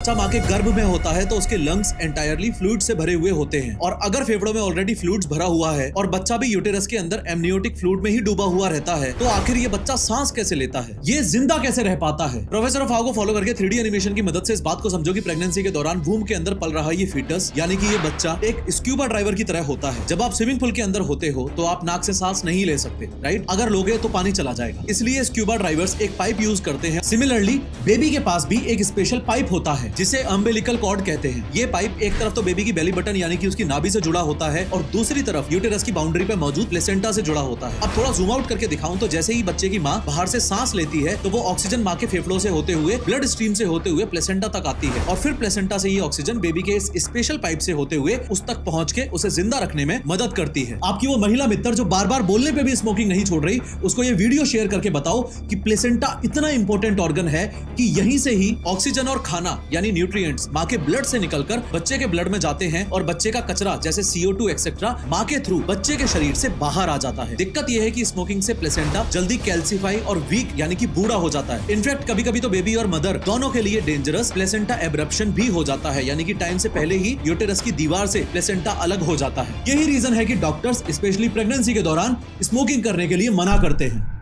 बच्चा माँ के गर्भ में होता है तो उसके लंग्स एंटायरली फ्लूइड से भरे हुए होते हैं, और अगर फेफड़ों में ऑलरेडी फ्लूइड्स भरा हुआ है और बच्चा भी यूटेरस के अंदर एमनियोटिक फ्लूइड में ही डूबा हुआ रहता है, तो आखिर ये बच्चा सांस कैसे लेता है, ये जिंदा कैसे रह पाता है। प्रोफेसर ऑफ हाउ को फॉलो करके 3D एनिमेशन की मदद से इस बात को समझो कि प्रेगनेंसी के दौरान वूम के अंदर पल रहा ये फीटस यानी कि ये बच्चा एक स्क्यूबा ड्राइवर की तरह होता है। जब आप स्विमिंग पूल के अंदर होते हो तो आप नाक से सांस नहीं ले सकते, राइट? अगर लोगे तो पानी चला जाएगा, इसलिए स्क्यूबा ड्राइवर्स एक पाइप यूज करते हैं। सिमिलरली बेबी के पास भी एक स्पेशल पाइप होता है जिसे अम्बिलिकल कॉर्ड कहते हैं। ये पाइप एक तरफ तो बेबी की बेली बटन यानी कि उसकी नाभि से जुड़ा होता है और दूसरी तरफ यूटेरस की बाउंड्री पे मौजूद प्लेसेंटा से जुड़ा होता है। अब थोड़ा जूम आउट करके दिखाऊं तो जैसे ही बच्चे की माँ बाहर से सांस लेती है तो वो ऑक्सीजन माँ के फेफड़ों से होते हुए ब्लड स्ट्रीम से होते हुए प्लेसेंटा तक आती है, और फिर प्लेसेंटा से ये ऑक्सीजन बेबी के इस स्पेशल पाइप से होते हुए उस तक पहुंच के उसे जिंदा रखने में मदद करती है। आपकी वो महिला मित्र जो बार बार बोलने पे भी स्मोकिंग नहीं छोड़ रही, उसको ये वीडियो शेयर करके बताओ कि प्लेसेंटा इतना इंपॉर्टेंट ऑर्गन है कि यहीं से ही ऑक्सीजन और खाना यानी न्यूट्रिएंट्स माँ के ब्लड से निकलकर बच्चे के ब्लड में जाते हैं और बच्चे का कचरा जैसे CO2 एक्सेट्रा माँ के थ्रू बच्चे के शरीर से बाहर आ जाता है। दिक्कत यह है कि स्मोकिंग से प्लेसेंटा जल्दी कैल्सीफाई और वीक यानी कि बूढ़ा हो जाता है। इनफैक्ट कभी कभी तो बेबी और मदर दोनों के लिए डेंजरस प्लेसेंटा एब्रप्शन भी हो जाता है, यानी कि टाइम से पहले ही यूटेरस की दीवार से प्लेसेंटा अलग हो जाता है। यही रीजन है कि डॉक्टर्स स्पेशली प्रेगनेंसी के दौरान स्मोकिंग करने के लिए मना करते हैं।